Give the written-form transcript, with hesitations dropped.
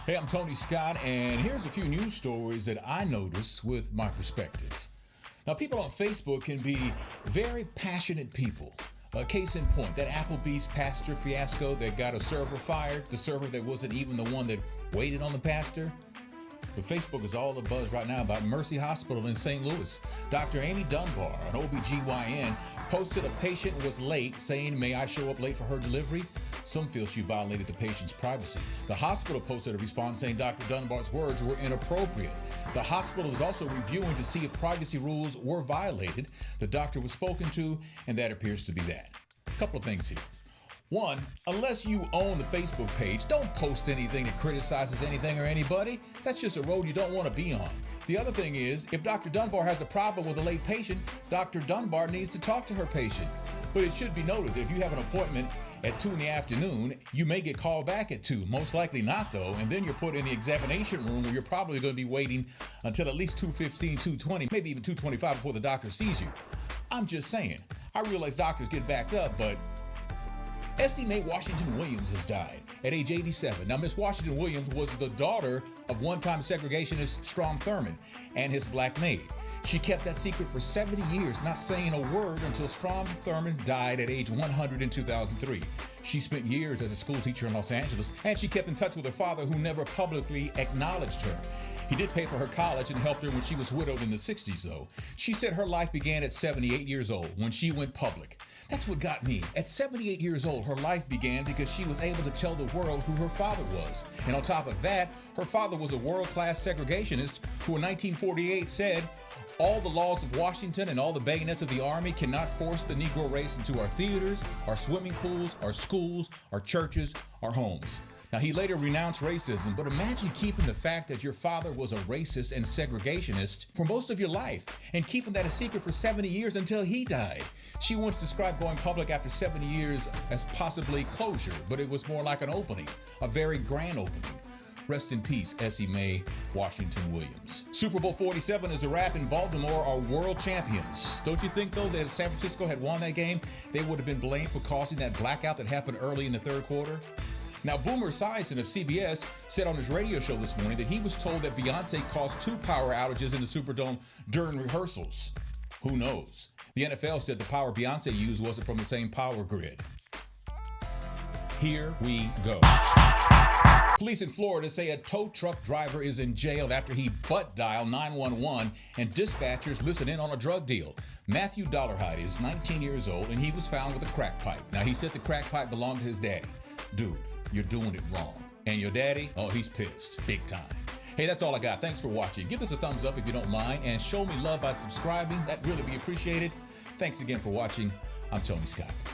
Hey, I'm Tony Scott, and here's a few news stories that I notice with my perspective. Now, people on Facebook can be very passionate people. Case in point, that Applebee's pastor fiasco that got a server fired, the server that wasn't even the one that waited on the pastor. But Facebook is all the buzz right now about Mercy Hospital in St. Louis. Dr. Amy Dunbar, an OBGYN, posted a patient was late, saying, "May I show up late for her delivery?" Some feel she violated the patient's privacy. The hospital posted a response saying Dr. Dunbar's words were inappropriate. The hospital is also reviewing to see if privacy rules were violated. The doctor was spoken to, and that appears to be that. A couple of things here. One, unless you own the Facebook page, don't post anything that criticizes anything or anybody. That's just a road you don't want to be on. The other thing is, if Dr. Dunbar has a problem with a late patient, Dr. Dunbar needs to talk to her patient. But it should be noted that if you have an appointment at 2 in the afternoon, you may get called back at 2. Most likely not, though, and then you're put in the examination room where you're probably going to be waiting until at least 2:15, 2:20, maybe even 2:25 before the doctor sees you. I'm just saying. I realize doctors get backed up, but Essie Mae Washington Williams has died at age 87. Now, Miss Washington Williams was the daughter of one-time segregationist Strom Thurmond and his black maid. She kept that secret for 70 years, not saying a word until Strom Thurmond died at age 100 in 2003. She spent years as a school teacher in Los Angeles, and she kept in touch with her father, who never publicly acknowledged her. He did pay for her college and helped her when she was widowed in the 60s, though. She said her life began at 78 years old when she went public. That's what got me. At 78 years old, her life began because she was able to tell the world who her father was. And on top of that, her father was a world-class segregationist who in 1948 said, "All the laws of Washington and all the bayonets of the army cannot force the Negro race into our theaters, our swimming pools, our schools, our churches, our homes." Now, he later renounced racism, but imagine keeping the fact that your father was a racist and segregationist for most of your life and keeping that a secret for 70 years until he died. She once described going public after 70 years as possibly closure, but it was more like an opening, a very grand opening. Rest in peace, Essie Mae Washington Williams. Super Bowl 47 is a wrap, and Baltimore are world champions. Don't you think, though, that if San Francisco had won that game, they would have been blamed for causing that blackout that happened early in the third quarter? Now, Boomer Esiason of CBS said on his radio show this morning that he was told that Beyonce caused 2 power outages in the Superdome during rehearsals. Who knows? The NFL said the power Beyonce used wasn't from the same power grid. Here we go. Police in Florida say a tow truck driver is in jail after he butt dialed 911 and dispatchers listened in on a drug deal. Matthew Dollarhide is 19 years old and he was found with a crack pipe. Now, he said the crack pipe belonged to his daddy. Dude, you're doing it wrong. And your daddy? Oh, he's pissed. Big time. Hey, that's all I got. Thanks for watching. Give us a thumbs up if you don't mind, and show me love by subscribing. That'd really be appreciated. Thanks again for watching. I'm Tony Scott.